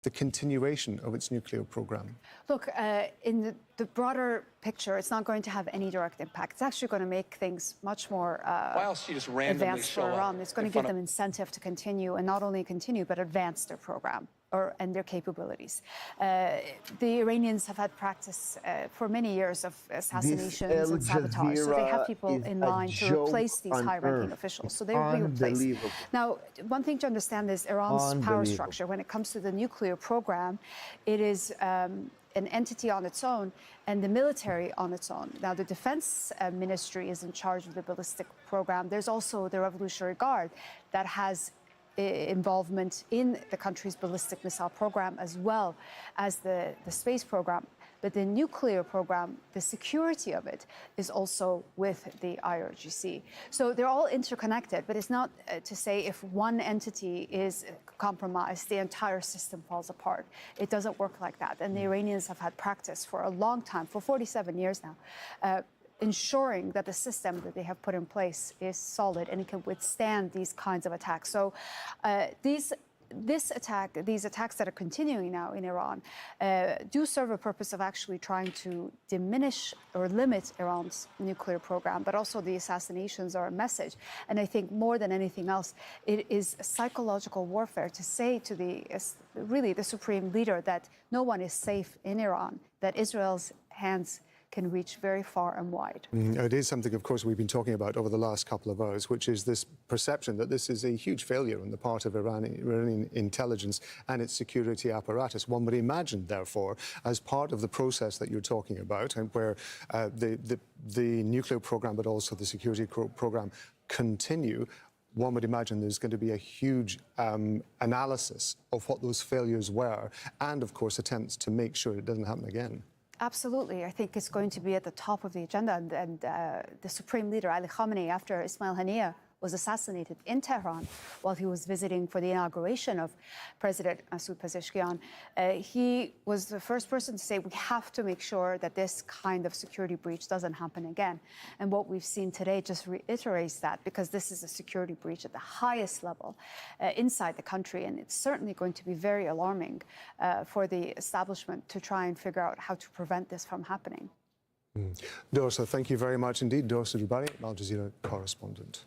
the continuation of its nuclear program? Look, in the broader picture, it's not going to have any direct impact. It's actually going to make things much more advanced for Iran. It's going to give them incentive to continue, and not only continue, but advance their program and their capabilities. The Iranians have had practice for many years of assassinations and sabotage, so they have people in line to replace these high-ranking officials. So they will be replaced. Now, one thing to understand is Iran's power structure. When it comes to the nuclear program, it is an entity on its own and the military on its own. Now, the defense ministry is in charge of the ballistic program. There's also the Revolutionary Guard that has involvement in the country's ballistic missile program, as well as the space program. But the nuclear program, the security of it, is also with the IRGC. So they're all interconnected, but it's not to say if one entity is compromised, the entire system falls apart. It doesn't work like that. And the Iranians have had practice for a long time, for 47 years now, ensuring that the system that they have put in place is solid and it can withstand these kinds of attacks. So these attacks that are continuing now in Iran do serve a purpose of actually trying to diminish or limit Iran's nuclear program, but also the assassinations are a message. And I think more than anything else, it is a psychological warfare to say to the supreme leader that no one is safe in Iran, that Israel's hands can reach very far and wide. It is something, of course, we've been talking about over the last couple of hours, which is this perception that this is a huge failure on the part of Iranian intelligence and its security apparatus. One would imagine, therefore, as part of the process that you're talking about, and where the nuclear program, but also the security program continue, one would imagine there's going to be a huge analysis of what those failures were, and, of course, attempts to make sure it doesn't happen again. Absolutely. I think it's going to be at the top of the agenda. And the Supreme Leader, Ali Khamenei, after Ismail Haniyeh was assassinated in Tehran while he was visiting for the inauguration of President Masoud Pezeshkian, he was the first person to say we have to make sure that this kind of security breach doesn't happen again. And what we've seen today just reiterates that, because this is a security breach at the highest level inside the country. And it's certainly going to be very alarming for the establishment to try and figure out how to prevent this from happening. Dorsa, thank you very much indeed. Dorsa Dubari, Al Jazeera correspondent.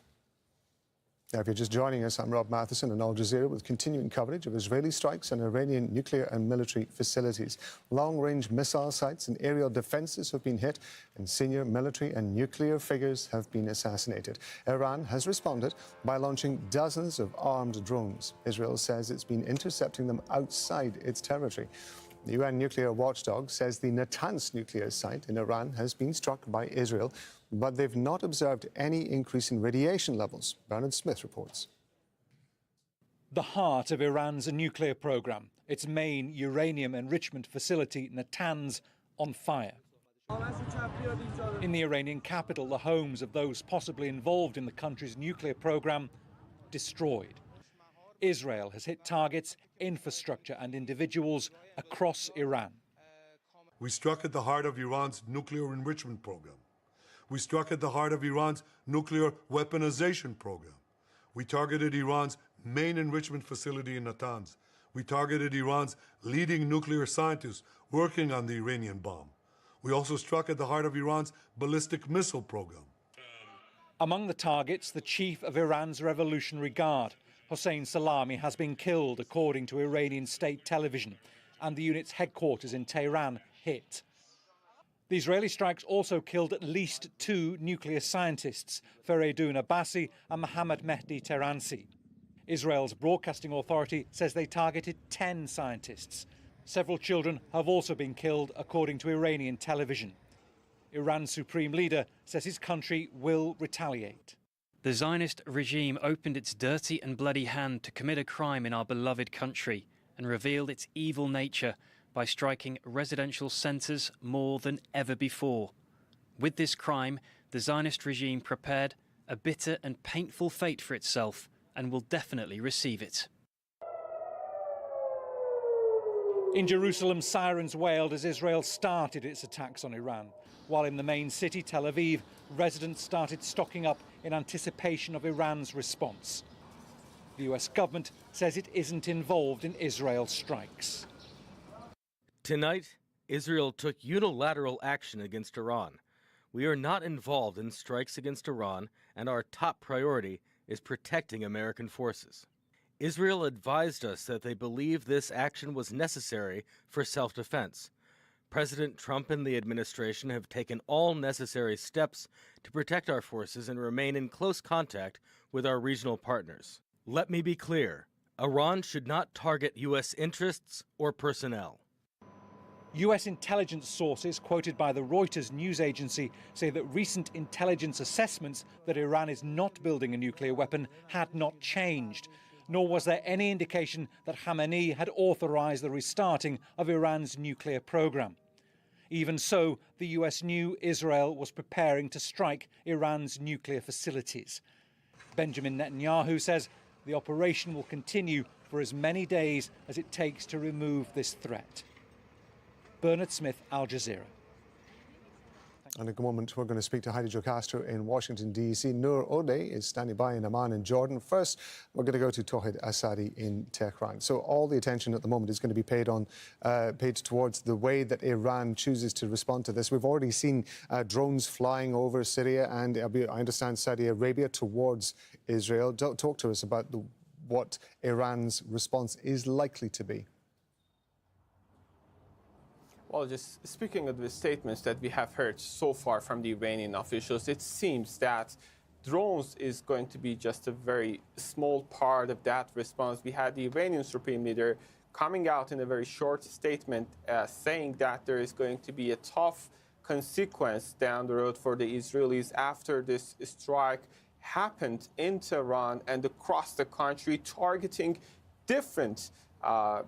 Now, if you're just joining us, I'm Rob Matheson in Al Jazeera with continuing coverage of Israeli strikes on Iranian nuclear and military facilities. Long-range missile sites and aerial defences have been hit, and senior military and nuclear figures have been assassinated. Iran has responded by launching dozens of armed drones. Israel says it's been intercepting them outside its territory. The UN nuclear watchdog says the Natanz nuclear site in Iran has been struck by Israel, but they've not observed any increase in radiation levels. Bernard Smith reports. The heart of Iran's nuclear program, its main uranium enrichment facility, Natanz, on fire. In the Iranian capital, the homes of those possibly involved in the country's nuclear program destroyed. Israel has hit targets, infrastructure and individuals across Iran. We struck at the heart of Iran's nuclear enrichment program. We struck at the heart of Iran's nuclear weaponization program. We targeted Iran's main enrichment facility in Natanz. We targeted Iran's leading nuclear scientists working on the Iranian bomb. We also struck at the heart of Iran's ballistic missile program. Among the targets, the chief of Iran's Revolutionary Guard, Hossein Salami, has been killed, according to Iranian state television, and the unit's headquarters in Tehran hit. The Israeli strikes also killed at least 2 nuclear scientists, Fereydun Abbasi and Mohammad Mehdi Tehransi. Israel's broadcasting authority says they targeted 10 scientists. Several children have also been killed, according to Iranian television. Iran's supreme leader says his country will retaliate. The Zionist regime opened its dirty and bloody hand to commit a crime in our beloved country and revealed its evil nature by striking residential centres more than ever before. With this crime, the Zionist regime prepared a bitter and painful fate for itself and will definitely receive it. In Jerusalem, sirens wailed as Israel started its attacks on Iran, while in the main city, Tel Aviv, residents started stocking up in anticipation of Iran's response. The US government says it isn't involved in Israel's strikes. Tonight, Israel took unilateral action against Iran. We are not involved in strikes against Iran, and our top priority is protecting American forces. Israel advised us that they believe this action was necessary for self-defense. President Trump and the administration have taken all necessary steps to protect our forces and remain in close contact with our regional partners. Let me be clear, Iran should not target U.S. interests or personnel. US intelligence sources quoted by the Reuters news agency say that recent intelligence assessments that Iran is not building a nuclear weapon had not changed, nor was there any indication that Khamenei had authorized the restarting of Iran's nuclear program. Even so, the US knew Israel was preparing to strike Iran's nuclear facilities. Benjamin Netanyahu says the operation will continue for as many days as it takes to remove this threat. Bernard Smith, Al Jazeera. And in a moment, we're going to speak to Heidi Jocastro in Washington, D.C. Noor Odeh is standing by in Amman in Jordan. First, we're going to go to Tawhid Asadi in Tehran. So all the attention at the moment is going to be paid towards the way that Iran chooses to respond to this. We've already seen drones flying over Syria and, I understand, Saudi Arabia towards Israel. Talk to us about what Iran's response is likely to be. Well, just speaking of the statements that we have heard so far from the Iranian officials, it seems that drones is going to be just a very small part of that response. We had the Iranian Supreme Leader coming out in a very short statement saying that there is going to be a tough consequence down the road for the Israelis after this strike happened in Tehran and across the country, targeting different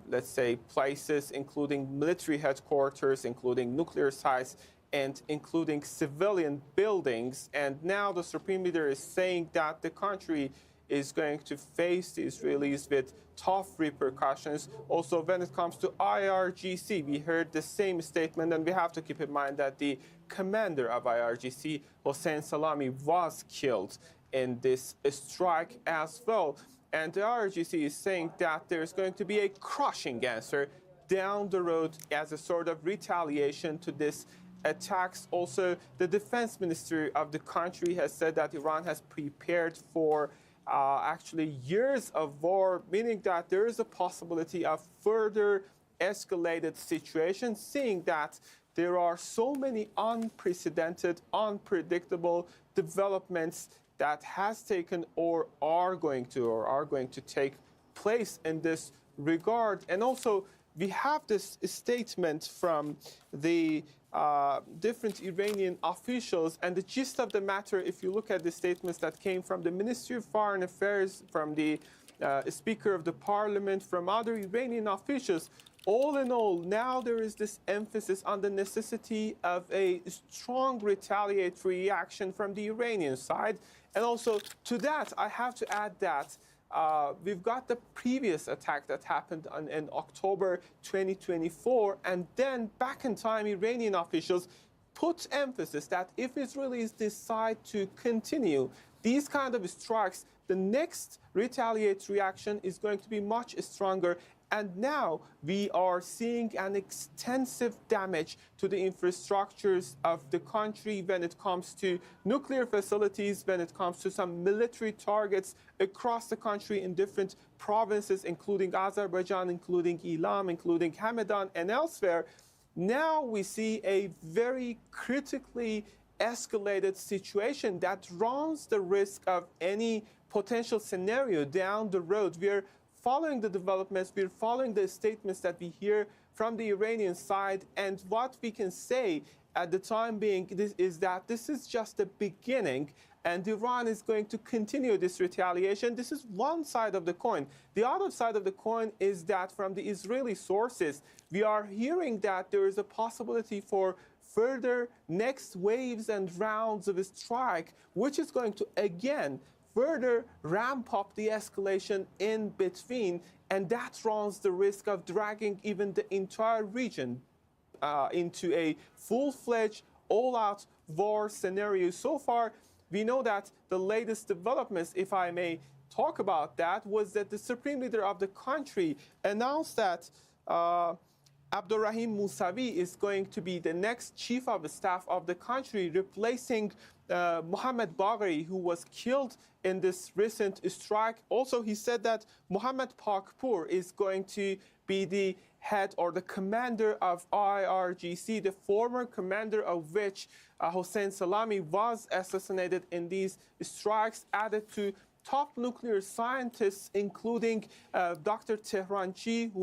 let's say, places, including military headquarters, including nuclear sites, and including civilian buildings. And now the Supreme Leader is saying that the country is going to face the Israelis with tough repercussions. Also, when it comes to IRGC, we heard the same statement, and we have to keep in mind that the commander of IRGC, Hossein Salami, was killed in this strike as well. And the IRGC is saying that there's going to be a crushing answer down the road as a sort of retaliation to this attacks. Also, the defense ministry of the country has said that Iran has prepared for actually years of war, meaning that there is a possibility of further escalated situations, seeing that there are so many unprecedented, unpredictable developments that has taken or are going to take place in this regard. And also, we have this statement from the different Iranian officials, and the gist of the matter, if you look at the statements that came from the Ministry of Foreign Affairs, from the Speaker of the Parliament, from other Iranian officials, all in all, now there is this emphasis on the necessity of a strong retaliatory action from the Iranian side. And also to that, I have to add that we've got the previous attack that happened in October 2024. And then back in time, Iranian officials put emphasis that if Israelis decide to continue these kind of strikes, the next retaliatory action is going to be much stronger. And now we are seeing an extensive damage to the infrastructures of the country when it comes to nuclear facilities, when it comes to some military targets across the country in different provinces, including Azerbaijan, including Ilam, including Hamadan, and elsewhere. Now we see a very critically escalated situation that runs the risk of any potential scenario down the road. We're following the developments, we're following the statements that we hear from the Iranian side, and what we can say at the time being is that this is just the beginning, and Iran is going to continue this retaliation. This is one side of the coin. The other side of the coin is that from the Israeli sources, we are hearing that there is a possibility for further next waves and rounds of a strike, which is going to, again, further ramp up the escalation in between, and that runs the risk of dragging even the entire region into a full-fledged, all-out war scenario. So far, we know that the latest developments, if I may talk about that was that the supreme leader of the country announced that Abdurrahim Musavi is going to be the next chief of staff of the country, replacing Mohammed Bagheri, who was killed in this recent strike. Also, he said that Mohammed Pakpour is going to be the head or the commander of IRGC, the former commander of which Hossein Salami was assassinated in these strikes, added to top nuclear scientists, including Dr. Tehranchi, who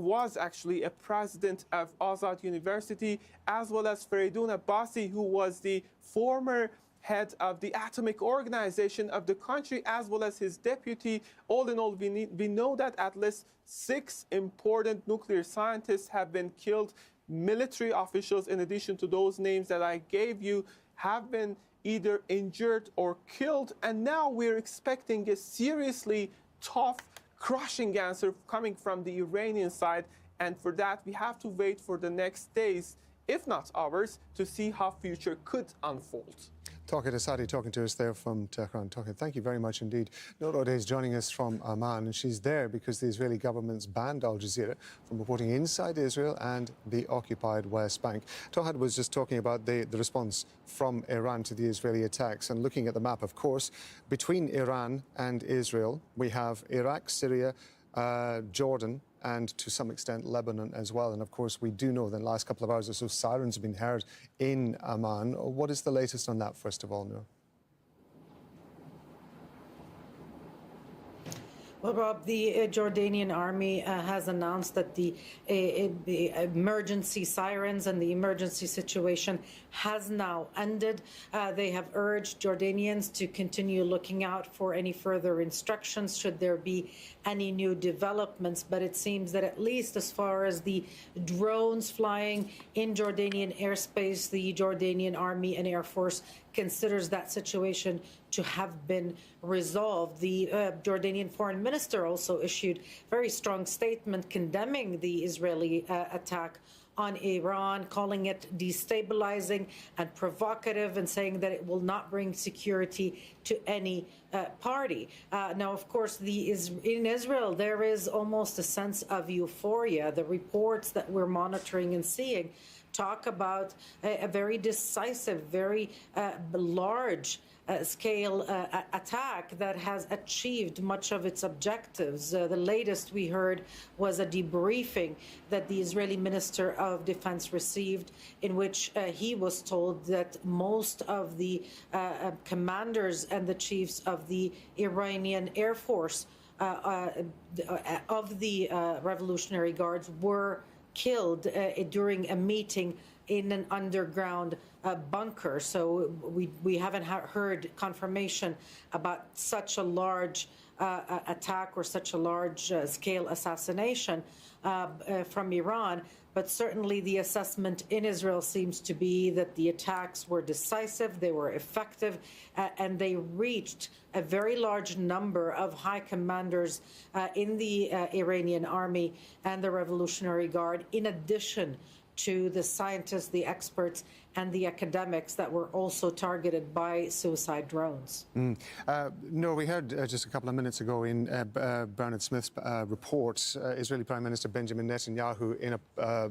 was actually a president of Azad University, as well as Feridun Abbasi, who was the former head of the atomic organization of the country, as well as his deputy. All in all, we know that at least 6 important nuclear scientists have been killed. Military officials, in addition to those names that I gave you, have been either injured or killed. And now we're expecting a seriously tough, crushing answer coming from the Iranian side. And for that, we have to wait for the next days, if not hours, to see how future could unfold. Tawhid Asadi talking to us there from Tehran. Tawhid, thank you very much indeed. Noor is joining us from Amman, and she's there because the Israeli government's banned Al Jazeera from reporting inside Israel and the occupied West Bank. Tawhid was just talking about the response from Iran to the Israeli attacks, and looking at the map, of course, between Iran and Israel, we have Iraq, Syria, Jordan, and to some extent Lebanon as well. And of course, we do know that in the last couple of hours or so, sirens have been heard in Amman. What is the latest on that, first of all, Noor? Well, Rob, the Jordanian army has announced that the emergency sirens and the emergency situation has now ended. They have urged Jordanians to continue looking out for any further instructions should there be any new developments. But it seems that at least as far as the drones flying in Jordanian airspace, the Jordanian Army and Air Force considers that situation to have been resolved. The Jordanian foreign minister also issued a very strong statement condemning the Israeli attack on Iran, calling it destabilizing and provocative, and saying that it will not bring security to any party. Now, of course, in Israel, there is almost a sense of euphoria. The reports that we're monitoring and seeing talk about a very decisive, very large scale attack that has achieved much of its objectives. The latest we heard was a debriefing that the Israeli Minister of Defense received, in which he was told that most of the commanders and the chiefs of the Iranian Air Force of the Revolutionary Guards were killed during a meeting in an underground bunker. So we haven't heard confirmation about such a large attack or such a large scale assassination from Iran. But certainly the assessment in Israel seems to be that the attacks were decisive, they were effective, and they reached a very large number of high commanders in the Iranian army and the Revolutionary Guard, in addition to the scientists, the experts, and the academics that were also targeted by suicide drones. No, we heard just a couple of minutes ago in Bernard Smith's report, Israeli Prime Minister Benjamin Netanyahu, in a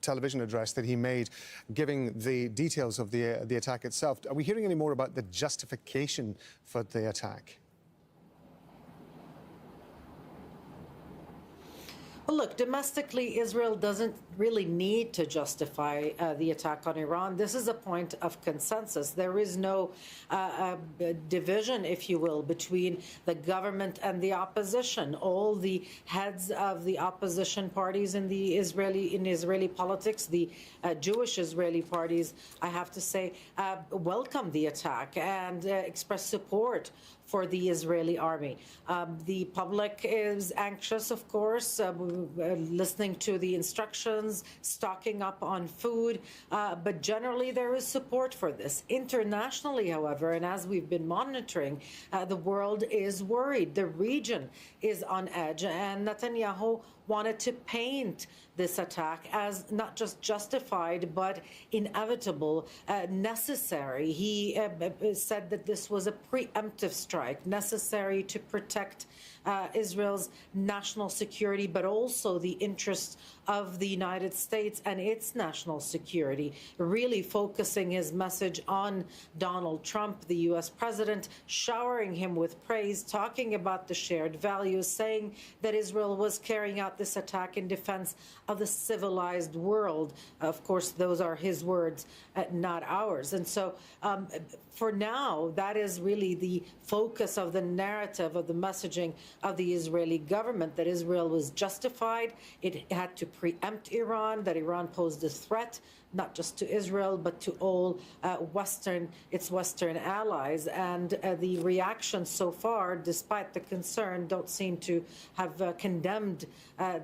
television address that he made, giving the details of the attack itself. Are we hearing any more about the justification for the attack? Well, look, domestically, Israel doesn't really need to justify the attack on Iran. This is a point of consensus. There is no division, if you will, between the government and the opposition. All the heads of the opposition parties in Israeli politics, the Jewish Israeli parties, I have to say, welcome the attack and express support for the Israeli army. The public is anxious, of course, listening to the instructions, stocking up on food, but generally there is support for this. Internationally, however, and as we've been monitoring, the world is worried. The region is on edge, and Netanyahu wanted to paint this attack as not just justified, but inevitable, necessary. He said that this was a preemptive strike, necessary to protect Israel's national security, but also the interests of the United States and its national security, really focusing his message on Donald Trump, the U.S. president, showering him with praise, talking about the shared values, saying that Israel was carrying out this attack in defense of the civilized world. Of course, those are his words, not ours. And so for now, that is really the focus of the narrative, of the messaging of the Israeli government, that Israel was justified. It had to preempt Iran, that Iran posed a threat, not just to Israel, but to all its Western allies. And the reactions so far, despite the concern, don't seem to have condemned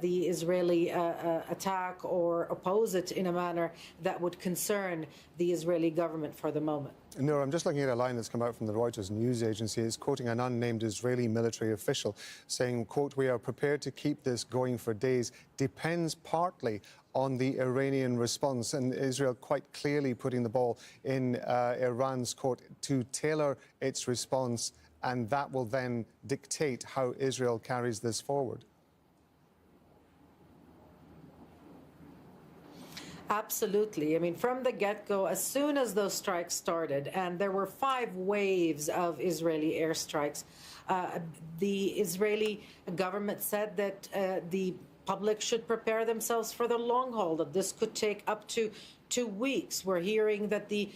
the Israeli attack or oppose it in a manner that would concern the Israeli government for the moment. No, I'm just looking at a line that's come out from the Reuters news agency. It's quoting an unnamed Israeli military official saying, quote, "We are prepared to keep this going for days. Depends partly on the Iranian response." And Israel quite clearly putting the ball in Iran's court to tailor its response, and that will then dictate how Israel carries this forward. Absolutely. I mean, from the get-go, as soon as those strikes started, and there were 5 waves of Israeli airstrikes, the Israeli government said that the public should prepare themselves for the long haul, that this could take up to 2 weeks. We're hearing that the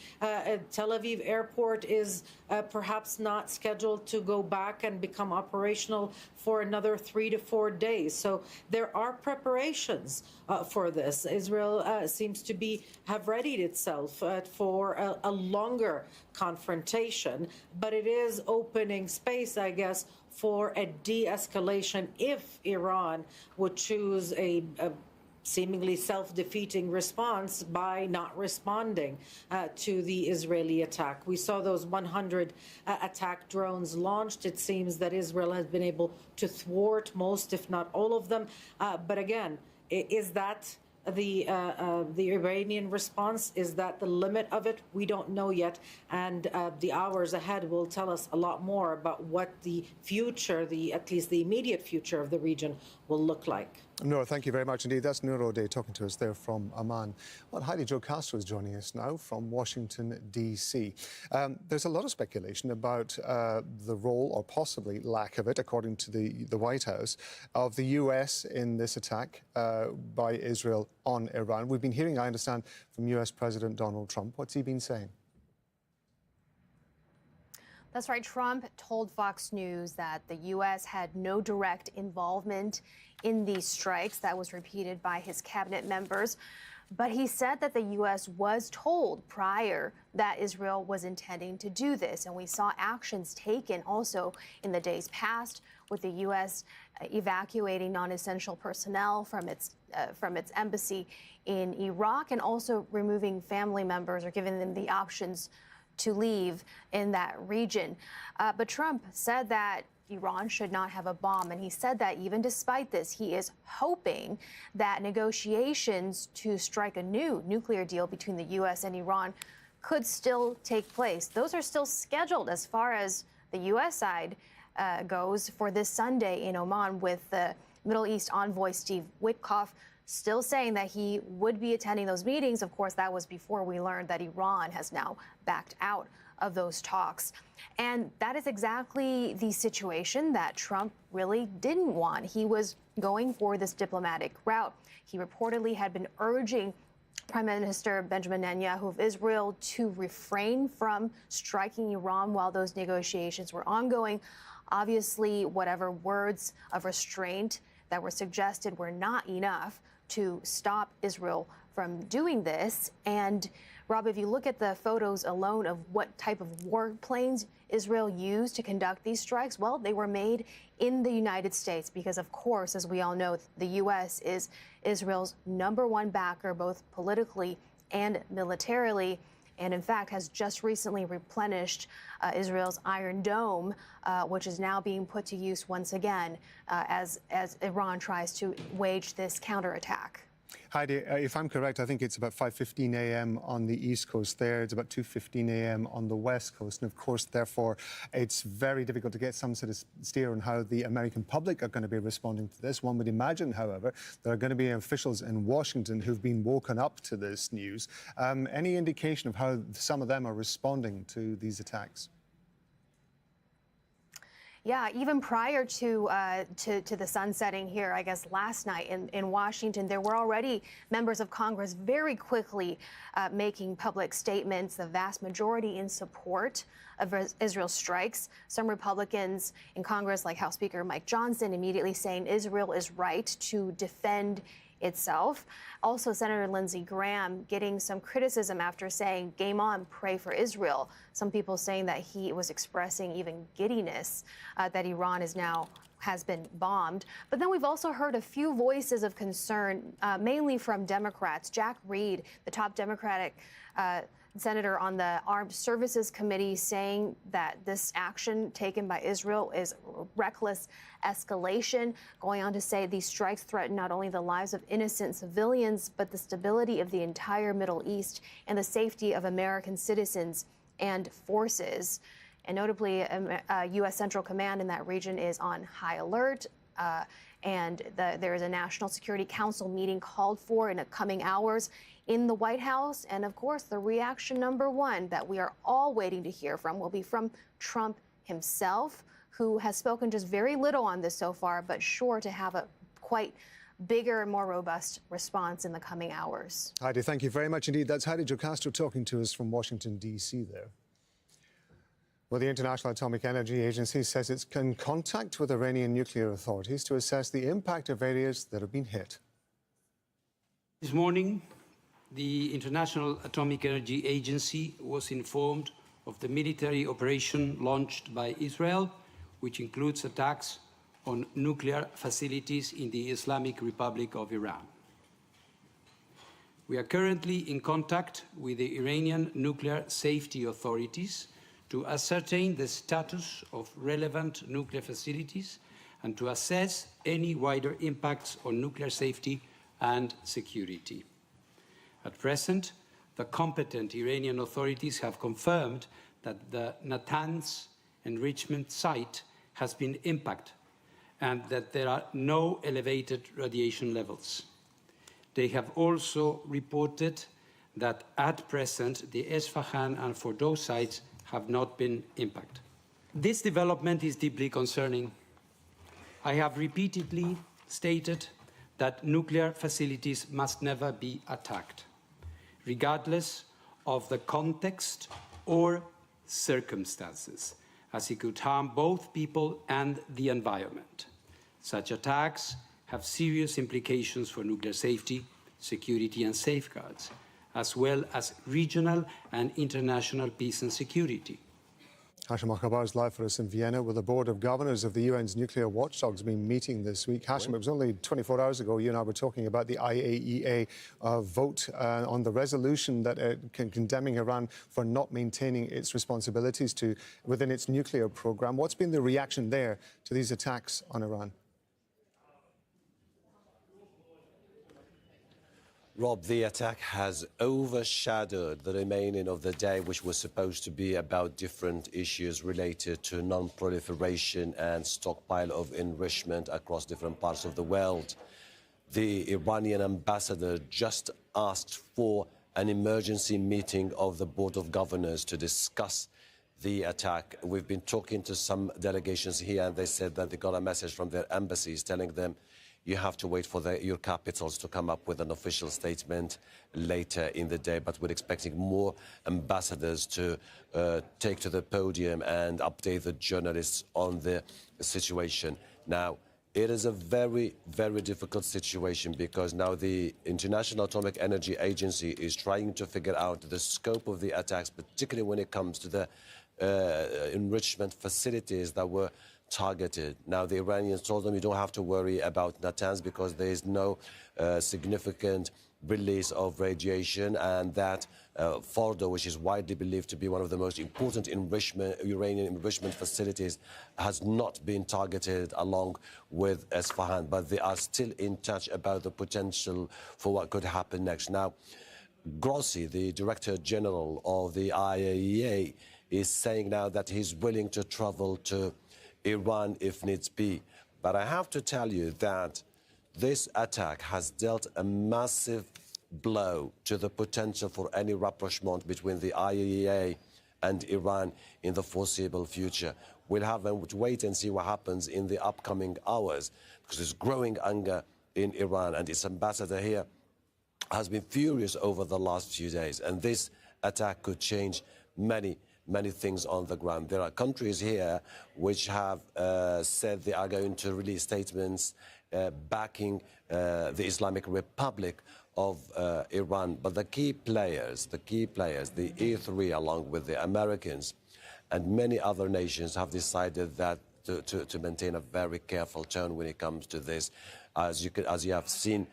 Tel Aviv airport is perhaps not scheduled to go back and become operational for another 3 to 4 days. So there are preparations for this. Israel seems to have readied itself for a longer confrontation, but it is opening space, I guess, for a de-escalation if Iran would choose a seemingly self-defeating response by not responding to the Israeli attack. We saw those 100 attack drones launched. It seems that Israel has been able to thwart most, if not all of them. But again, is that the Iranian response? Is that the limit of it? We don't know yet. And the hours ahead will tell us a lot more about what the future, at least the immediate future of the region will look like. Noor, thank you very much indeed. That's Noor O'Day talking to us there from Amman. Well, Heidi Jo Castro is joining us now from Washington, D.C. There's a lot of speculation about the role, or possibly lack of it, according to the White House, of the U.S. in this attack by Israel on Iran. We've been hearing, I understand, from U.S. President Donald Trump. What's he been saying? That's right. Trump told Fox News that the U.S. had no direct involvement in these strikes. That was repeated by his cabinet members. But he said that the U.S. was told prior that Israel was intending to do this. And we saw actions taken also in the days past, with the U.S. evacuating non-essential personnel from its embassy in Iraq, and also removing family members or giving them the options to leave in that region. But Trump said that Iran should not have a bomb. And he said that even despite this, he is hoping that negotiations to strike a new nuclear deal between the U.S. and Iran could still take place. Those are still scheduled as far as the U.S. side goes for this Sunday in Oman, with the Middle East envoy Steve Witkoff still saying that he would be attending those meetings. Of course, that was before we learned that Iran has now backed out of those talks. And that is exactly the situation that Trump really didn't want. He was going for this diplomatic route. He reportedly had been urging Prime Minister Benjamin Netanyahu of Israel to refrain from striking Iran while those negotiations were ongoing. Obviously, whatever words of restraint that were suggested were not enough to stop Israel from doing this. And Rob, if you look at the photos alone of what type of warplanes Israel used to conduct these strikes? Well, they were made in the United States because, of course, as we all know, the U.S. is Israel's #1 backer, both politically and militarily, and in fact has just recently replenished Israel's Iron Dome, which is now being put to use once again as Iran tries to wage this counterattack. Heidi, if I'm correct, I think it's about 5:15 a.m. on the East Coast there. It's about 2:15 a.m. on the West Coast. And of course, therefore, it's very difficult to get some sort of steer on how the American public are going to be responding to this. One would imagine, however, there are going to be officials in Washington who've been woken up to this news. Any indication of how some of them are responding to these attacks? Yeah, even prior to the sun setting here, I guess last night in Washington, there were already members of Congress very quickly making public statements, the vast majority in support of Israel's strikes. Some Republicans in Congress, like House Speaker Mike Johnson, immediately saying Israel is right to defend itself. Also, Senator Lindsey Graham getting some criticism after saying, game on, pray for Israel. Some people saying that he was expressing even giddiness that Iran has been bombed. But then we've also heard a few voices of concern, mainly from Democrats. Jack Reed, the top Democratic senator on the Armed Services Committee, saying that this action taken by Israel is reckless escalation, going on to say these strikes threaten not only the lives of innocent civilians, but the stability of the entire Middle East and the safety of American citizens and forces. And notably, U.S. Central Command in that region is on high alert. And there is a National Security Council meeting called for in the coming hours in the White House. And of course, the reaction #1 that we are all waiting to hear from will be from Trump himself, who has spoken just very little on this so far, but sure to have a quite bigger and more robust response in the coming hours. Heidi, thank you very much indeed. That's Heidi Jocasta talking to us from Washington, D.C. there. Well, the International Atomic Energy Agency says it's in contact with Iranian nuclear authorities to assess the impact of areas that have been hit. This morning, the International Atomic Energy Agency was informed of the military operation launched by Israel, which includes attacks on nuclear facilities in the Islamic Republic of Iran. We are currently in contact with the Iranian nuclear safety authorities to ascertain the status of relevant nuclear facilities and to assess any wider impacts on nuclear safety and security. At present, the competent Iranian authorities have confirmed that the Natanz enrichment site has been impacted and that there are no elevated radiation levels. They have also reported that at present the Esfahan and Fordow sites have not been impacted. This development is deeply concerning. I have repeatedly stated that nuclear facilities must never be attacked, regardless of the context or circumstances, as it could harm both people and the environment. Such attacks have serious implications for nuclear safety, security and safeguards, as well as regional and international peace and security. Hashim Akhabar is live for us in Vienna, with the Board of Governors of the UN's nuclear watchdogs been meeting this week. Hashim, it was only 24 hours ago you and I were talking about the IAEA vote on the resolution that condemning Iran for not maintaining its responsibilities within its nuclear program. What's been the reaction there to these attacks on Iran? Rob, the attack has overshadowed the remaining of the day, which was supposed to be about different issues related to non-proliferation and stockpile of enrichment across different parts of the world. The Iranian ambassador just asked for an emergency meeting of the Board of Governors to discuss the attack. We've been talking to some delegations here, and they said that they got a message from their embassies telling them you have to wait for your capitals to come up with an official statement later in the day. But we're expecting more ambassadors to take to the podium and update the journalists on the situation. Now, it is a very, very difficult situation because now the International Atomic Energy Agency is trying to figure out the scope of the attacks, particularly when it comes to the enrichment facilities that were targeted. Now, the Iranians told them you don't have to worry about Natanz because there is no significant release of radiation, and that Fordo, which is widely believed to be one of the most important uranium enrichment facilities, has not been targeted along with Esfahan, but they are still in touch about the potential for what could happen next. Now, Grossi, the Director General of the IAEA, is saying now that he's willing to travel to Iran if needs be. But I have to tell you that this attack has dealt a massive blow to the potential for any rapprochement between the IAEA and Iran in the foreseeable future. We'll have to wait and see what happens in the upcoming hours, because there's growing anger in Iran, and its ambassador here has been furious over the last few days, and this attack could change many things on the ground. There are countries here which have said they are going to release statements backing the Islamic Republic of Iran. But the key players, the E3, along with the Americans and many other nations, have decided that to maintain a very careful tone when it comes to this. As you have seen,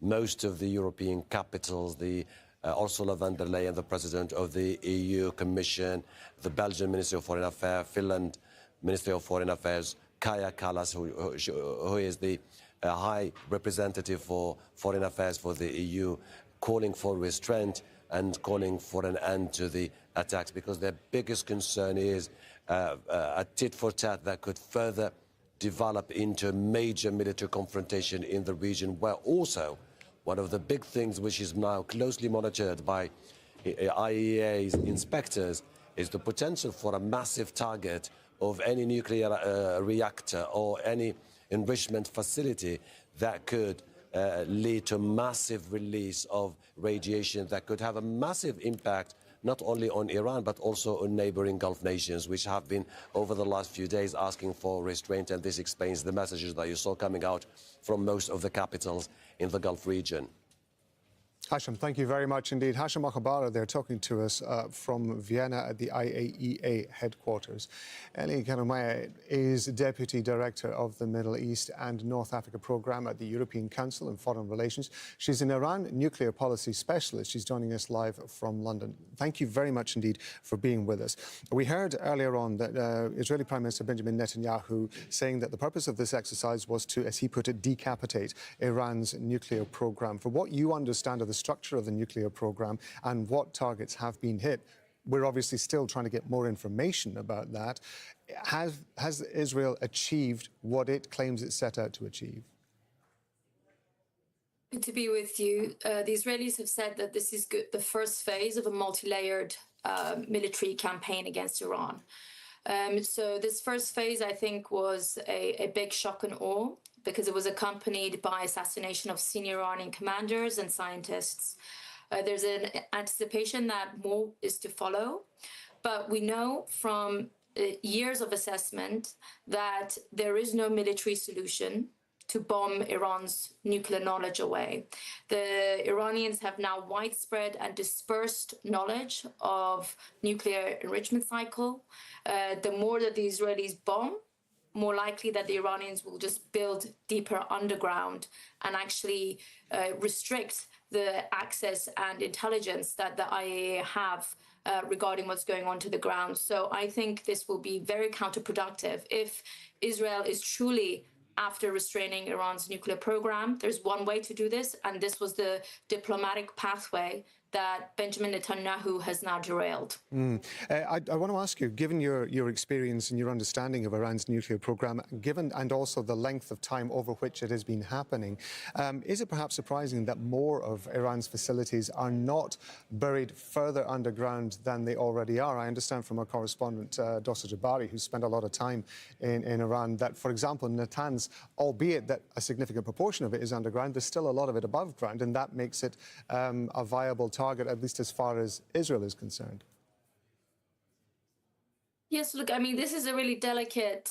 most of the European capitals, the Ursula von der Leyen, the President of the EU Commission, the Belgian Ministry of Foreign Affairs, Finland Ministry of Foreign Affairs, Kaja Kallas, who is the High Representative for Foreign Affairs for the EU, calling for restraint and calling for an end to the attacks, because their biggest concern is a tit-for-tat that could further develop into a major military confrontation in the region, where also one of the big things which is now closely monitored by IAEA's inspectors is the potential for a massive target of any nuclear reactor or any enrichment facility that could lead to massive release of radiation that could have a massive impact not only on Iran but also on neighboring Gulf nations, which have been over the last few days asking for restraint, and this explains the messages that you saw coming out from most of the capitals in the Gulf region. Hashim, thank you very much indeed. Hashim Akhabara there talking to us from Vienna at the IAEA headquarters. Eli Kanumaya is Deputy Director of the Middle East and North Africa Programme at the European Council on Foreign Relations. She's an Iran nuclear policy specialist. She's joining us live from London. Thank you very much indeed for being with us. We heard earlier on that Israeli Prime Minister Benjamin Netanyahu saying that the purpose of this exercise was to, as he put it, decapitate Iran's nuclear programme. For what you understand of the structure of the nuclear program and what targets have been hit, we're obviously still trying to get more information about that. Has Israel achieved what it claims it set out to achieve? Good to be with you. The Israelis have said that this is the first phase of a multi-layered military campaign against Iran. So this first phase, I think, was a big shock and awe, because it was accompanied by assassination of senior Iranian commanders and scientists. There's an anticipation that more is to follow, but we know from years of assessment that there is no military solution to bomb Iran's nuclear knowledge away. The Iranians have now widespread and dispersed knowledge of nuclear enrichment cycle. The more that the Israelis bomb, more likely that the Iranians will just build deeper underground and actually restrict the access and intelligence that the IAEA have regarding what's going on to the ground. So I think this will be very counterproductive. If Israel is truly after restraining Iran's nuclear program, there's one way to do this, and this was the diplomatic pathway that Benjamin Netanyahu has now derailed. I want to ask you, given your experience and your understanding of Iran's nuclear program, and also the length of time over which it has been happening, is it perhaps surprising that more of Iran's facilities are not buried further underground than they already are? I understand from our correspondent, Dossa Jabari, who spent a lot of time in Iran, that, for example, Natanz, albeit that a significant proportion of it is underground, there's still a lot of it above ground, and that makes it a viable target, at least as far as Israel is concerned. Yes, look, I mean, this is a really delicate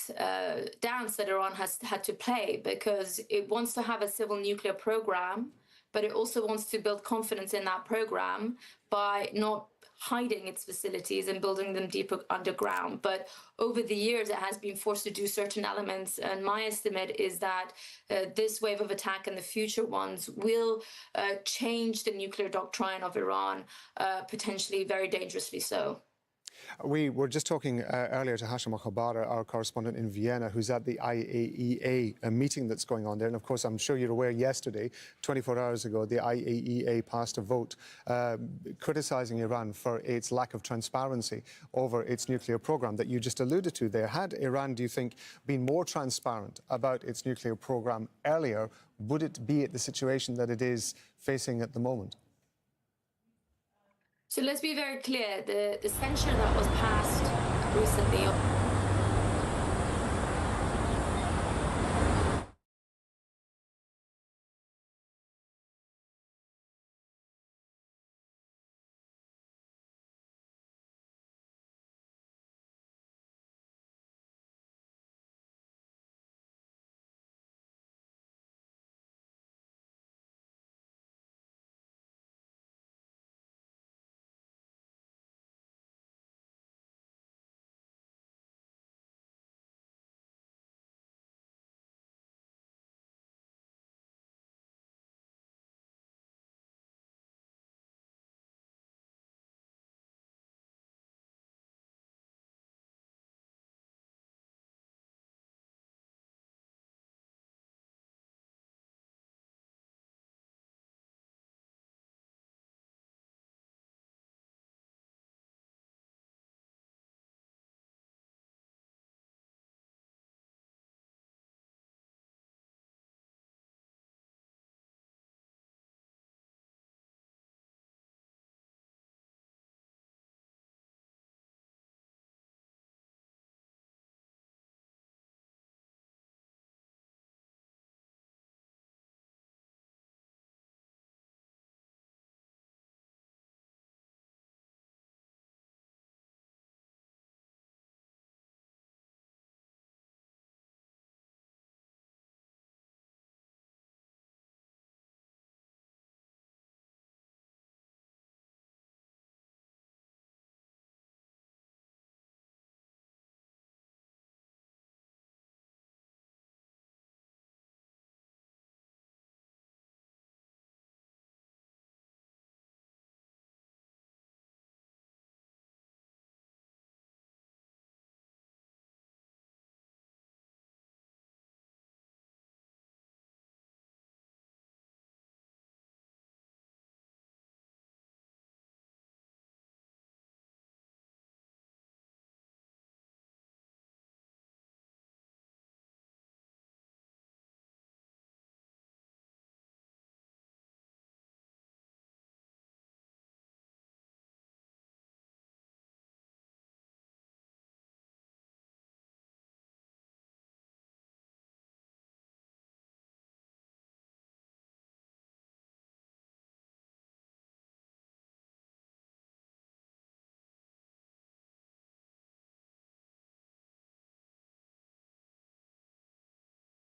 dance that Iran has had to play, because it wants to have a civil nuclear program, but it also wants to build confidence in that program by not hiding its facilities and building them deeper underground. But over the years, it has been forced to do certain elements. And my estimate is that this wave of attack and the future ones will change the nuclear doctrine of Iran, potentially very dangerously so. We were just talking earlier to Hashim Al-Khabara, our correspondent in Vienna, who's at the IAEA, a meeting that's going on there. And of course, I'm sure you're aware yesterday, 24 hours ago, the IAEA passed a vote criticizing Iran for its lack of transparency over its nuclear program that you just alluded to there. Had Iran, do you think, been more transparent about its nuclear program earlier, would it be at the situation that it is facing at the moment? So let's be very clear, the censure that was passed recently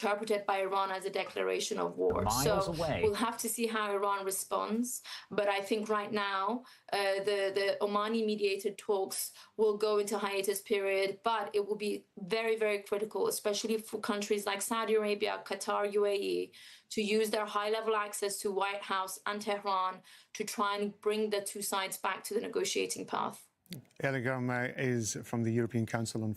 interpreted by Iran as a declaration of war. So we'll have to see how Iran responds. But I think right now, the Omani mediated talks will go into hiatus period, but it will be very, very critical, especially for countries like Saudi Arabia, Qatar, UAE, to use their high-level access to White House and Tehran to try and bring the two sides back to the negotiating path. Eligam is from the European Council on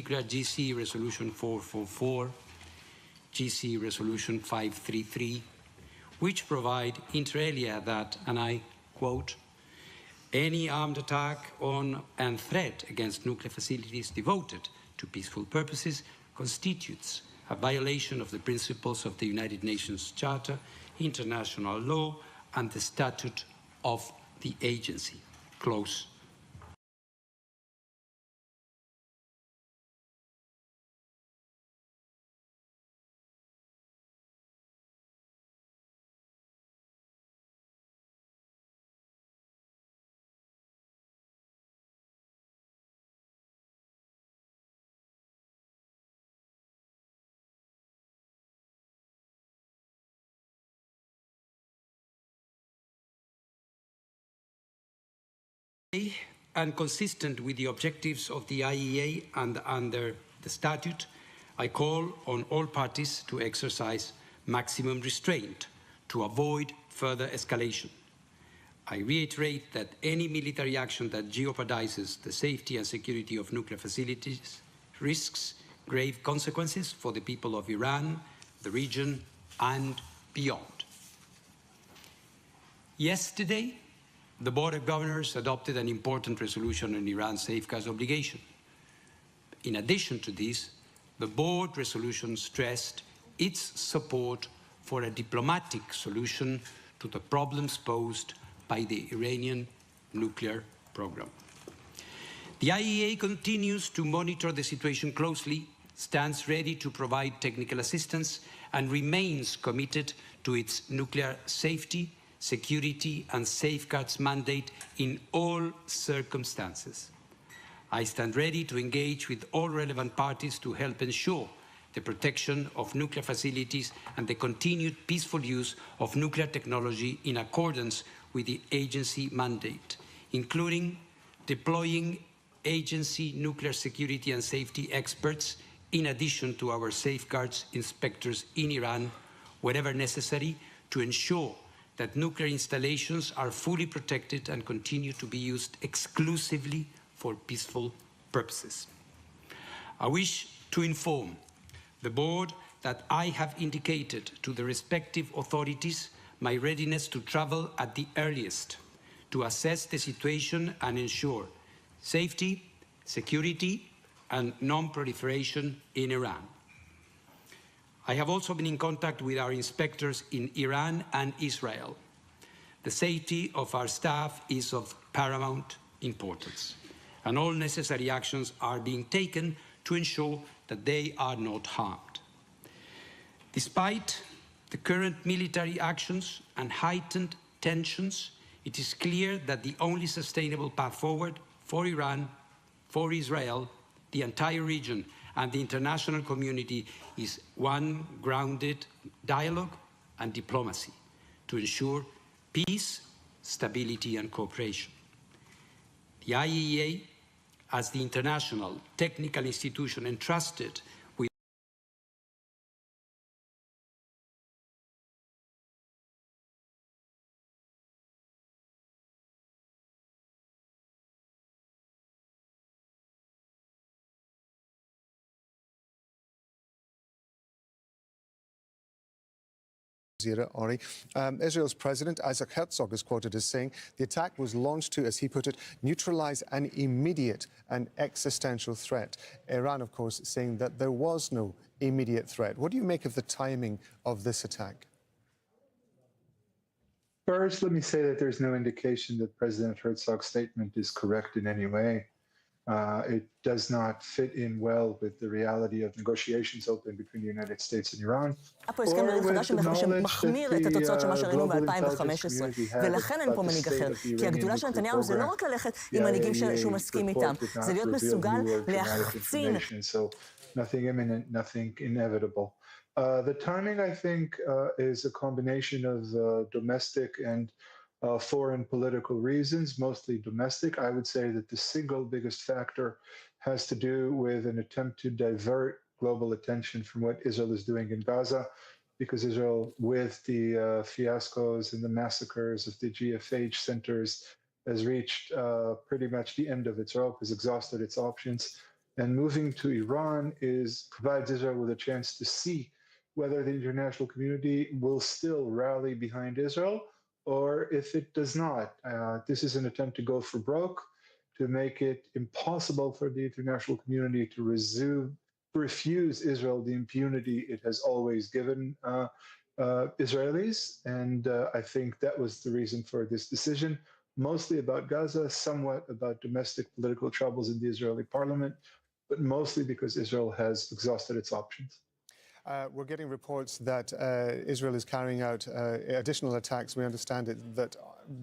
GC Resolution 444, GC Resolution 533, which provide inter alia that, and I quote, any armed attack on and threat against nuclear facilities devoted to peaceful purposes constitutes a violation of the principles of the United Nations Charter, international law, and the statute of the agency. Close. And consistent with the objectives of the IEA and under the statute, I call on all parties to exercise maximum restraint to avoid further escalation. I reiterate that any military action that jeopardizes the safety and security of nuclear facilities risks grave consequences for the people of Iran, the region, and beyond. Yesterday, the Board of Governors adopted an important resolution on Iran's safeguards obligation. In addition to this, the Board resolution stressed its support for a diplomatic solution to the problems posed by the Iranian nuclear program. The IEA continues to monitor the situation closely, stands ready to provide technical assistance, and remains committed to its nuclear safety, security, and safeguards mandate in all circumstances. I stand ready to engage with all relevant parties to help ensure the protection of nuclear facilities and the continued peaceful use of nuclear technology in accordance with the agency mandate, including deploying agency nuclear security and safety experts in addition to our safeguards inspectors in Iran, wherever necessary, to ensure that nuclear installations are fully protected and continue to be used exclusively for peaceful purposes. I wish to inform the Board that I have indicated to the respective authorities my readiness to travel at the earliest to assess the situation and ensure safety, security, and non-proliferation in Iran. I have also been in contact with our inspectors in Iran and Israel. The safety of our staff is of paramount importance, and all necessary actions are being taken to ensure that they are not harmed. Despite the current military actions and heightened tensions, it is clear that the only sustainable path forward for Iran, for Israel, the entire region, and the international community is one grounded dialogue and diplomacy to ensure peace, stability, and cooperation. The IEA, as the international technical institution entrusted with Ori. Israel's President Isaac Herzog is quoted as saying the attack was launched to, as he put it, neutralize an immediate and existential threat. Iran, of course, saying that there was no immediate threat. What do you make of the timing of this attack? First, let me say that there's no indication that President Herzog's statement is correct in any way. It does not fit in well with the reality of negotiations open between the United States and Iran. פה הסכם גרעין חדש שמחמיר את התוצאות של מה שראינו ב-2015, ולכן אין פה מנהיג אחר. כי הגדולה של נתניהו זה לא רק ללכת עם מנהיגים שהוא מסכים איתם, זה להיות מסוגל להחצין. Nothing imminent, nothing inevitable. The timing, I think, is a combination of domestic and foreign political reasons, mostly domestic. I would say that the single biggest factor has to do with an attempt to divert global attention from what Israel is doing in Gaza because Israel, with the fiascos and the massacres of the GFH centers, has reached pretty much the end of its rope, has exhausted its options. And moving to Iran provides Israel with a chance to see whether the international community will still rally behind Israel, or if it does not. This is an attempt to go for broke, to make it impossible for the international community to refuse Israel the impunity it has always given Israelis. And I think that was the reason for this decision, mostly about Gaza, somewhat about domestic political troubles in the Israeli parliament, but mostly because Israel has exhausted its options. We're getting reports that Israel is carrying out additional attacks. We understand that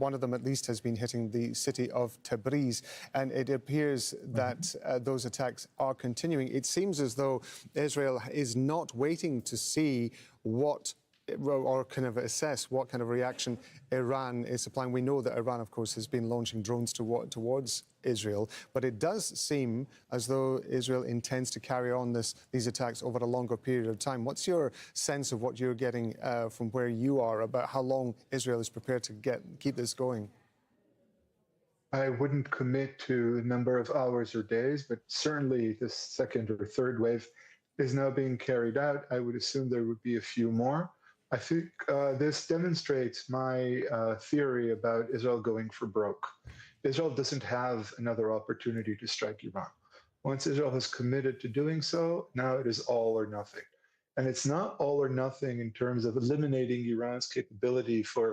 one of them at least has been hitting the city of Tabriz, and it appears that those attacks are continuing. It seems as though Israel is not waiting to see or kind of assess what kind of reaction Iran is supplying. We know that Iran, of course, has been launching drones towards Israel, but it does seem as though Israel intends to carry on these attacks over a longer period of time. What's your sense of what you're getting from where you are about how long Israel is prepared to keep this going? I wouldn't commit to a number of hours or days, but certainly the second or third wave is now being carried out. I would assume there would be a few more. I think this demonstrates my theory about Israel going for broke. Israel doesn't have another opportunity to strike Iran. Once Israel has committed to doing so, now it is all or nothing. And it's not all or nothing in terms of eliminating Iran's capability for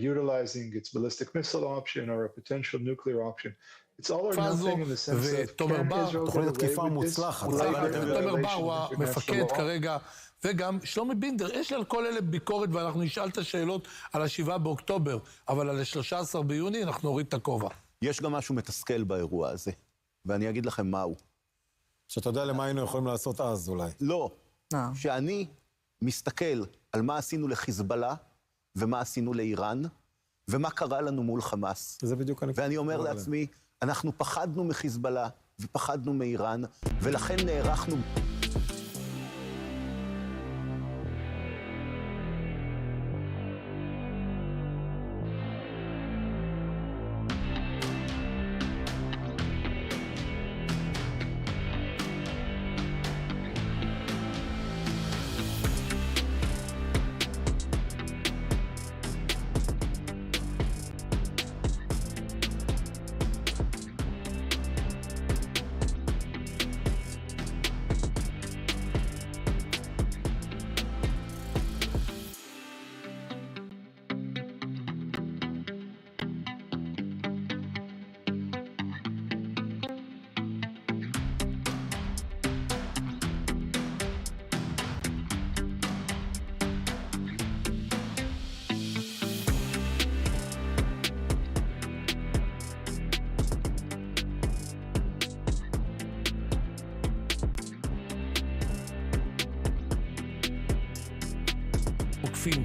utilizing its ballistic missile option or a potential nuclear option. It's all or nothing in the sense of can Israel get away with this? תומר בר הוא המפקד כרגע, וגם שלומי בינדר, יש לי על כל אלה ביקורת, ואנחנו נשאל את השאלות על 7 באוקטובר, אבל על 13 ביוני אנחנו נוריד את הכובע. יש גם משהו מתסכל באירוע הזה, ואני אגיד לכם מהו. שאתה יודע למה היינו יכולים לעשות אז אולי. לא, שאני מסתכל על מה עשינו לחיזבאללה, ומה עשינו לאיראן, ומה קרה לנו מול חמאס. זה בדיוק אני... ואני אומר לעצמי, אנחנו פחדנו מחיזבאללה, ופחדנו מאיראן, ולכן נערכנו...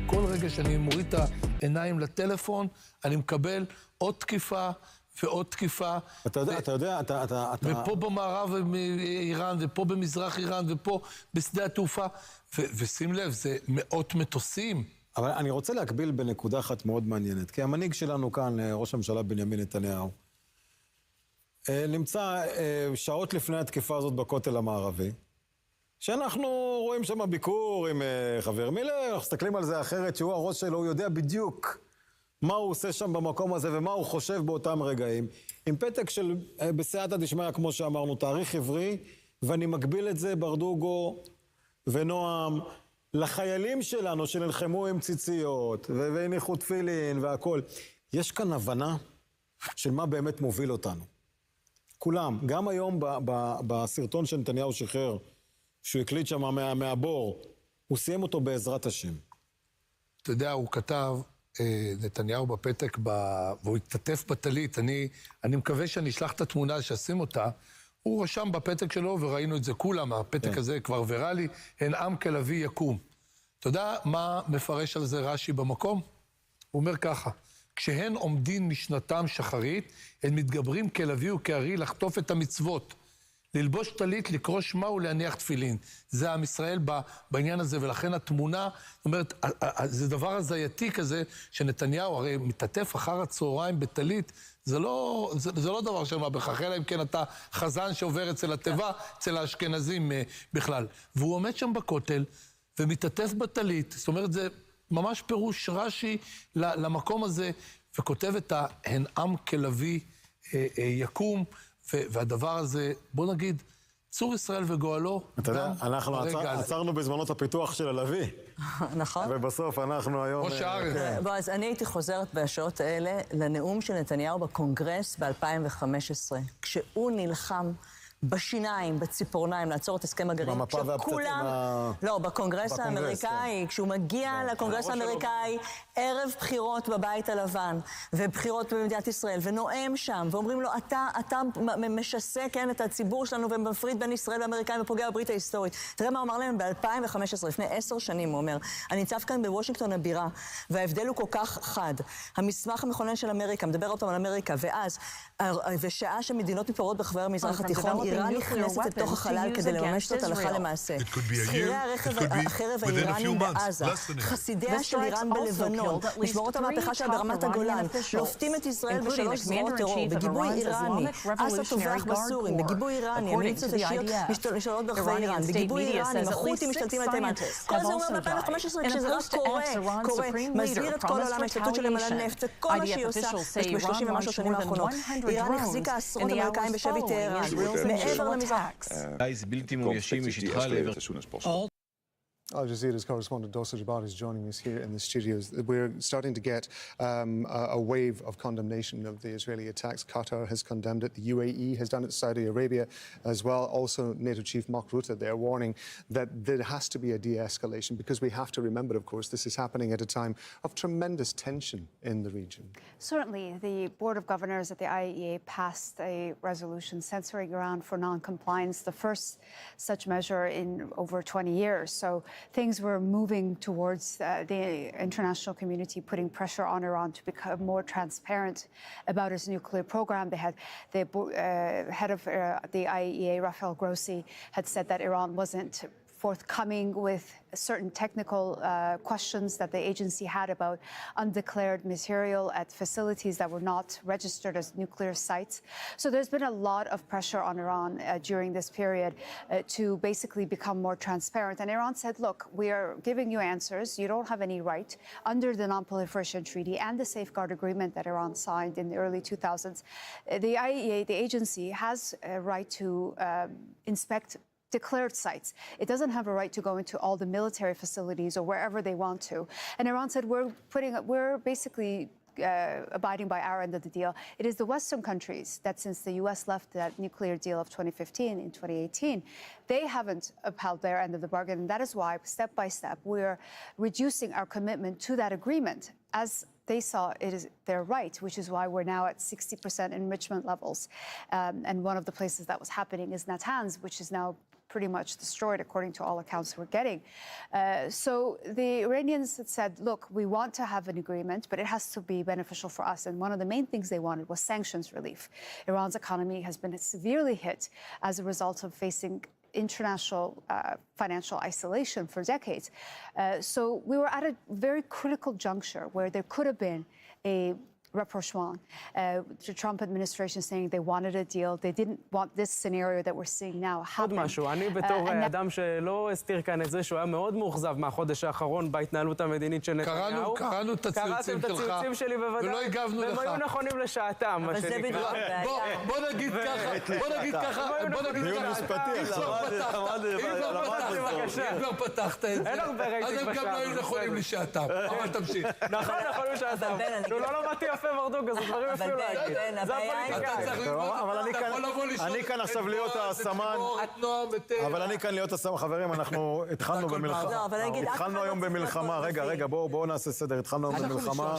כל רגע שאני מוריד את העיניים לטלפון, אני מקבל עוד תקיפה ועוד תקיפה. אתה יודע, ופה במערב איראן, ופה במזרח איראן, ופה בשדה התעופה. ושים לב, זה מאות מטוסים. אבל אני רוצה להקביל בנקודה אחת מאוד מעניינת, כי המנהיג שלנו כאן, ראש הממשלה בנימין נתניהו, נמצא שעות לפני התקיפה הזאת בכותל המערבי, שאנחנו רואים שם ביקור עם חבר מילר, אנחנו מסתכלים על זה אחרת, שהוא הראש שלו, הוא יודע בדיוק מה הוא עושה שם במקום הזה ומה הוא חושב באותם רגעים, עם פתק של בסייעתא דשמיא, כמו שאמרנו, תאריך עברי, ואני מקביל את זה ברדוגו ונועם לחיילים שלנו שנלחמו עם ציציות והניחו תפילין והכל. יש כאן הבנה של מה באמת מוביל אותנו. כולם, גם היום בסרטון שנתניהו שחרר, שהוא הקליט שם מהבור, הוא סיים אותו בעזרת השם. אתה יודע, הוא כתב, נתניהו בפתק, והוא התעטף בטלית, אני מקווה שאני אשלח את התמונה שאשים אותה, הוא רשם בפתק שלו, וראינו את זה כולם, הפתק הזה כבר ויראלי, אין עם כלביא יקום. אתה יודע מה מפרש על זה רש"י במקום? הוא אומר ככה, כשהן עומדים משנתם שחרית, הם מתגברים כלביא וכארי לחטוף את המצוות, ללבוש טלית, לקרוא שמע ולהניח תפילין. זה עם ישראל בעניין הזה, ולכן התמונה, זאת אומרת, זה דבר הזייתי כזה, שנתניהו הרי מתעטף אחר הצהריים בטלית, זה לא דבר של מה בכך, אלא אם כן אתה חזן שעובר אצל התיבה, אצל האשכנזים בכלל. והוא עומד שם בכותל ומתעטף בטלית, זאת אומרת, זה ממש פירוש רש"י למקום הזה, וכותב את ה"הן עם כלביא יקום", והדבר הזה, בוא נגיד, צור ישראל וגואלו. אתה יודע, אנחנו עצרנו בזמנות הפיתוח של הלוי. נכון. ובסוף אנחנו היום... ראש הארץ. בוא, אז אני הייתי חוזרת בשעות האלה לנאום של נתניהו בקונגרס ב-2015, כשהוא נלחם בשיניים, בציפורניים, לעצור את הסכם הגרעין. במפה והפצצים לא, בקונגרס האמריקאי, כשהוא מגיע לקונגרס האמריקאי, ערב בחירות בבית הלבן, ובחירות במדינת ישראל, ונואם שם, ואומרים לו, אתה משסה, כן, את הציבור שלנו, ומפריד בין ישראל ואמריקאים, ופוגע בברית ההיסטורית. תראה מה הוא אמר להם ב-2015, לפני 10 שנים, הוא אומר, אני ניצב כאן בוושינגטון הבירה, וההבדל הוא כל כך חד. המסמך המכונן של אמריקה, מדבר אותם על אמריקה, ואז, ושעה שמדינות מתפוררות ברחבי המזרח התיכון, איראן נכנסת לתוך החלל כדי לממש זאת הלכה למעשה. שכירי החרב האיראנים בעזה, חסידיה של איראן בלבנון, משמרות המהפכה שלה ברמת הגולן, לופתים את ישראל בשלוש זרועות טרור, בגיבוי איראני, אסד טובח בסורים, בגיבוי איראני, המיליציות השיעיות משתוללות ברחבי איראן, בגיבוי איראני, החות'ים משתלטים על תימן. כל זה אומר ב-2015, כשזה רק קורה, מזהיר את כל העולם ההשתלטות של למלא נפט, וכל מה שהיא עושה ב-30 ומשהו שנים האחרונות. איראן החזיקה עשרות אמריקאים בשבי טהרן. Al Jazeera's correspondent Dosa Jabbar is joining us here in the studios. We're starting to get a wave of condemnation of the Israeli attacks. Qatar has condemned it. The UAE has done it. Saudi Arabia as well. Also, NATO Chief Mark Rutte, they're warning that there has to be a de-escalation because we have to remember, of course, this is happening at a time of tremendous tension in the region. Certainly, the Board of Governors at the IAEA passed a resolution censoring Iran for non-compliance, the first such measure in over 20 years. So things were moving towards the international community putting pressure on Iran to become more transparent about its nuclear program. They had the head of the IAEA, Rafael Grossi, had said that Iran wasn't forthcoming with certain technical questions that the agency had about undeclared material at facilities that were not registered as nuclear sites. So there's been a lot of pressure on Iran during this period to basically become more transparent. And Iran said, look, we are giving you answers. You don't have any right under the Non-Proliferation Treaty and the Safeguard Agreement that Iran signed in the early 2000s. The IAEA, the agency, has a right to inspect declared sites. It doesn't have a right to go into all the military facilities or wherever they want to. And Iran said, we're basically abiding by our end of the deal. It is the Western countries that, since the U.S. left that nuclear deal of 2015 in 2018, they haven't upheld their end of the bargain. And that is why, step by step, we're reducing our commitment to that agreement as they saw it is their right, which is why we're now at 60% enrichment levels. And one of the places that was happening is Natanz, which is now pretty much destroyed, according to all accounts we're getting. So the Iranians had said, look, we want to have an agreement, but it has to be beneficial for us. And one of the main things they wanted was sanctions relief. Iran's economy has been severely hit as a result of facing international financial isolation for decades. So we were at a very critical juncture where there could have been a rapprochement. The Trump administration saying they wanted a deal. They didn't want this scenario that we're seeing now happen. עוד משהו, אני בתור אדם שלא הסתיר כאן את זה שהוא היה מאוד מאוכזב מהחודש האחרון בהתנהלות המדינית של נתניהו. קראנו את הציוצים שלך, ולא הגבנו לך. והם היו נכונים לשעתם, מה שנקרא. בוא נגיד ככה, דיון משפטי עכשיו. אם כבר פתחת את זה, אז הם גם לא היו נכונים לשעתם. אבל תמשיך. נכון, נכונים לשעתם. הוא לא למדתי יפה מרדוג, אז דברים יפים להגיד. זה הפוליטיקאי. אני כאן עכשיו להיות הסמן. אבל אני כאן להיות הסמן. חברים, אנחנו התחלנו במלחמה. התחלנו היום במלחמה. רגע, בואו נעשה סדר. התחלנו היום במלחמה.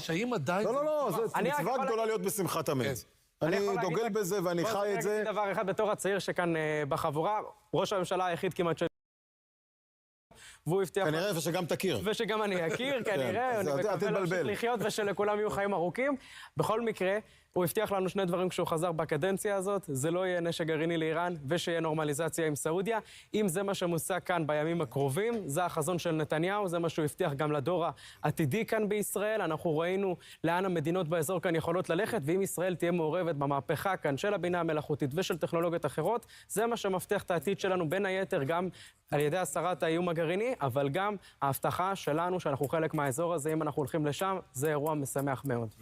לא, זה מצווה גדולה להיות בשמחת המת. אני דוגל בזה ואני חי את זה. אני דבר אחד בתור הצעיר שכאן בחבורה, ראש הממשלה היחיד כמעט והוא הבטיח... כנראה ושגם תכיר. ושגם אני אכיר, כנראה. אני מקווה להמשיך לחיות ושלכולם יהיו חיים ארוכים. בכל מקרה, הוא הבטיח לנו שני דברים כשהוא חזר בקדנציה הזאת, זה לא יהיה נשק גרעיני לאיראן ושיהיה נורמליזציה עם סעודיה. אם זה מה שמושג כאן בימים הקרובים, זה החזון של נתניהו, זה מה שהוא הבטיח גם לדור העתידי כאן בישראל. אנחנו ראינו לאן המדינות באזור כאן יכולות ללכת, ואם ישראל תהיה מעורבת במהפכה כאן של הבינה המלאכותית ושל טכנולוגיות אחרות, זה מה שמבטיח את העתיד שלנו, בין היתר גם על ידי הסרת האיום הגרעיני, אבל גם ההבטחה שלנו שאנחנו חלק מהאזור הזה, אם אנחנו הולכים לשם, זה אירוע משמח מאוד.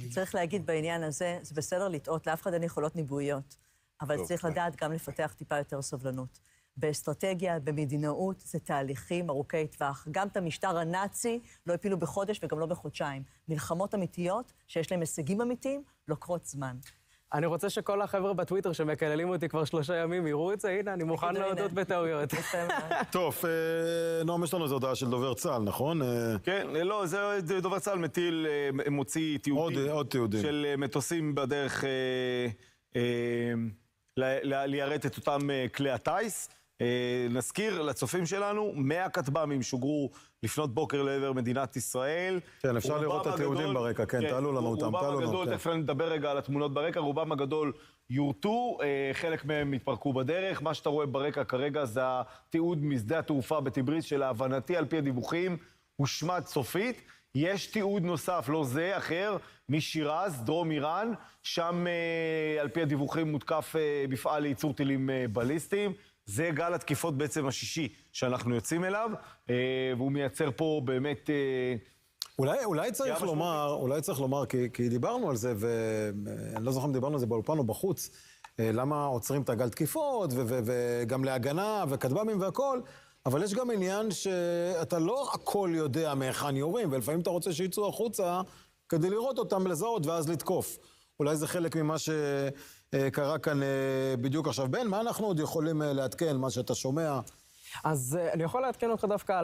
צריך להגיד בעניין הזה, זה בסדר לטעות, לאף אחד אין יכולות ניבואיות, אבל צריך לדעת גם לפתח טיפה יותר סובלנות. באסטרטגיה, במדינאות, זה תהליכים ארוכי טווח. גם את המשטר הנאצי לא הפילו בחודש וגם לא בחודשיים. מלחמות אמיתיות, שיש להם הישגים אמיתיים, לוקחות זמן. אני רוצה שכל החבר'ה בטוויטר שמקללים אותי כבר 3 ימים יראו את זה, הנה, אני מוכן להודות בטעויות. טוב, נועם, יש לנו איזו הודעה של דובר צה"ל, נכון? כן, לא, זה דובר צה"ל מוציא תיעודים של מטוסים בדרך ליירט את אותם כלי הטייס. נזכיר לצופים שלנו, 100 כטב"מים שוגרו לפנות בוקר לעבר מדינת ישראל. כן, אפשר לראות את התיעודים ברקע, כן, תעלו לנו אותם, תעלו לנו. רובם הגדול, תכף נדבר רגע על התמונות ברקע, רובם הגדול יורטו, חלק מהם התפרקו בדרך. מה שאתה רואה ברקע כרגע זה התיעוד משדה התעופה בטיבריס, שלהבנתי על פי הדיווחים הושמד סופית. יש תיעוד נוסף, לא זה, אחר, משירז, דרום איראן, שם על פי הדיווחים מותקף מפעל לייצור טילים בליסטיים. זה גל התקיפות בעצם השישי שאנחנו יוצאים אליו, והוא מייצר פה באמת... אולי צריך לומר, כי דיברנו על זה, ואני לא זוכר אם דיברנו על זה באולפן או בחוץ, למה עוצרים את הגל תקיפות, וגם להגנה, וכטב"מים והכל, אבל יש גם עניין שאתה לא הכל יודע מהיכן יורים, ולפעמים אתה רוצה שיצאו החוצה כדי לראות אותם, לזהות ואז לתקוף. אולי זה חלק ממה שקרה כאן בדיוק עכשיו. בן, מה אנחנו עוד יכולים לעדכן, מה שאתה שומע? אז אני יכול לעדכן אותך דווקא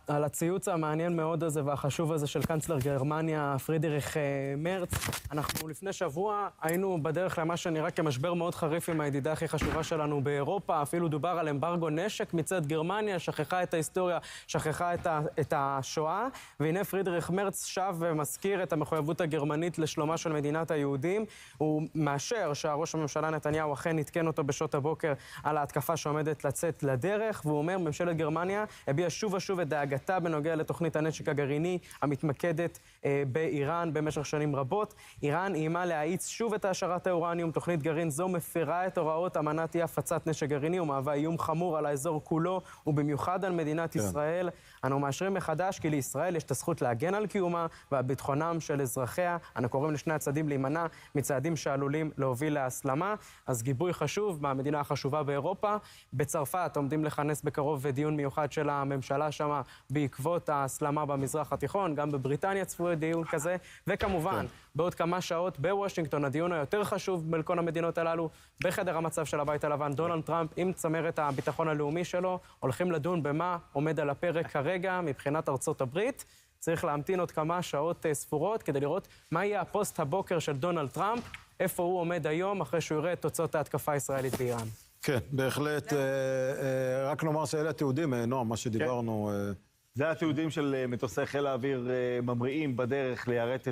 על הציוץ המעניין מאוד הזה והחשוב הזה של קנצלר גרמניה, פרידריך מרץ. אנחנו לפני שבוע היינו בדרך למה שנראה כמשבר מאוד חריף עם הידידה הכי חשובה שלנו באירופה. אפילו דובר על אמברגו נשק מצד גרמניה, שכחה את ההיסטוריה, שכחה את השואה. והנה פרידריך מרץ שב ומזכיר את המחויבות הגרמנית לשלומה של מדינת היהודים. הוא מאשר שהראש הממשלה נתניהו אכן עדכן אותו בשעות הבוקר על ההתקפה שעומדת לצאת לדרך, והוא אומר, ממשלת גרמניה הביעה שוב ושוב את דאגתה בנוגע לתוכנית הנשק הגרעיני המתמקדת באיראן במשך שנים רבות. איראן איימה להאיץ שוב את העשרת האורניום. תוכנית גרעין זו מפירה את הוראות אמנת אי הפצת נשק גרעיני ומהווה איום חמור על האזור כולו ובמיוחד על מדינת ישראל. אנו מאשרים מחדש כי לישראל יש את הזכות להגן על קיומה והביטחונם של אזרחיה. אנו קוראים לשני הצדדים להימנע מצעדים שעלולים להוביל להסלמה. אז גיבוי חשוב מהמדינה החשובה באירופה. בצרפת עומדים לכנס בקרוב דיון מיוחד של הממשלה שם בעקבות ההסלמה במזרח התיכון. גם בבריטניה צפוי דיון כזה. וכמובן, בעוד כמה שעות בוושינגטון, הדיון היותר חשוב בין כל המדינות הללו, בחדר המצב של הבית הלבן, דונלד טראמפ עם צמרת הביטחון הלאומי שלו, הולכים לדון במה עומד על הפרק כרגע מבחינת ארצות הברית. צריך להמתין עוד כמה שעות ספורות כדי לראות מה יהיה הפוסט הבוקר של דונלד טראמפ, איפה הוא עומד היום אחרי שהוא יראה את תוצאות ההתקפה הישראלית באיראן. כן, בהחלט. רק נאמר שאלה התיעודים, נועם, מה שדיברנו. זה התיעודים של מטוסי חיל האוויר ממריאים בדרך ליירט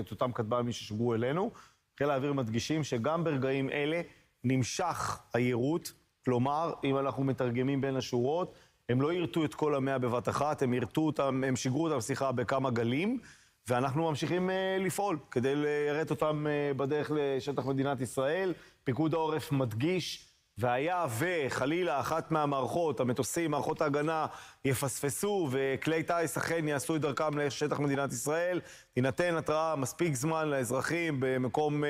את אותם כטב"מים ששוגרו אלינו. חיל האוויר מדגישים שגם ברגעים אלה נמשך היירוט, כלומר, אם אנחנו מתרגמים בין השורות, הם לא ירטו את כל 100 בבת אחת, הם שיגרו אותם, בכמה גלים, ואנחנו ממשיכים לפעול כדי ליירט אותם בדרך לשטח מדינת ישראל. פיקוד העורף מדגיש, והיה וחלילה אחת מהמערכות, המטוסים, מערכות ההגנה, יפספסו וכלי טייס אכן יעשו את דרכם לשטח מדינת ישראל, תינתן התראה מספיק זמן לאזרחים במקום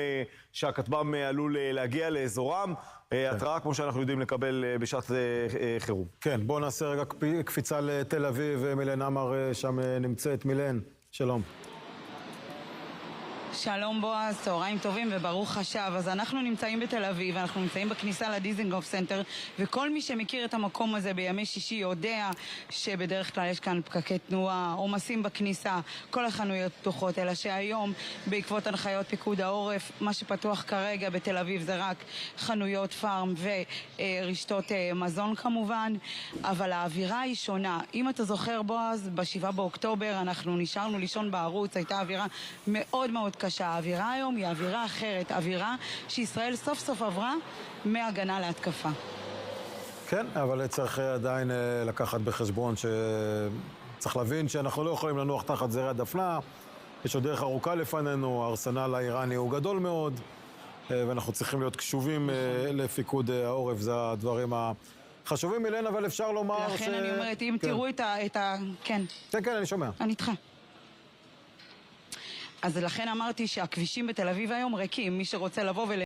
שהכטב"ם עלול להגיע לאזורם, התראה כמו שאנחנו יודעים לקבל בשעת חירום. כן, בואו נעשה רגע קפיצה לתל אביב, מילן עמר שם נמצאת. מילן, שלום. שלום בועז, צהריים טובים וברוך השב. אז אנחנו נמצאים בתל אביב, אנחנו נמצאים בכניסה לדיזנגוף סנטר, וכל מי שמכיר את המקום הזה בימי שישי יודע שבדרך כלל יש כאן פקקי תנועה, עומסים בכניסה, כל החנויות פתוחות, אלא שהיום בעקבות הנחיות פיקוד העורף, מה שפתוח כרגע בתל אביב זה רק חנויות פארם ורשתות מזון כמובן, אבל האווירה היא שונה. אם אתה זוכר בועז, ב7 באוקטובר אנחנו נשארנו לישון בערוץ, הייתה אווירה מאוד מאוד קשה. האווירה היום היא אווירה אחרת, אווירה שישראל סוף סוף עברה מהגנה להתקפה. כן, אבל צריך עדיין לקחת בחשבון שצריך להבין שאנחנו לא יכולים לנוח תחת זרי הדפנה, יש עוד דרך ארוכה לפנינו, הארסנל האיראני הוא גדול מאוד, ואנחנו צריכים להיות קשובים לפיקוד העורף, זה הדברים החשובים מלן, אבל אפשר לומר לכן אני אומרת, אם תראו את ה... כן. כן, אני שומע. אני איתך. אז לכן אמרתי שהכבישים בתל אביב היום ריקים, מי שרוצה לבוא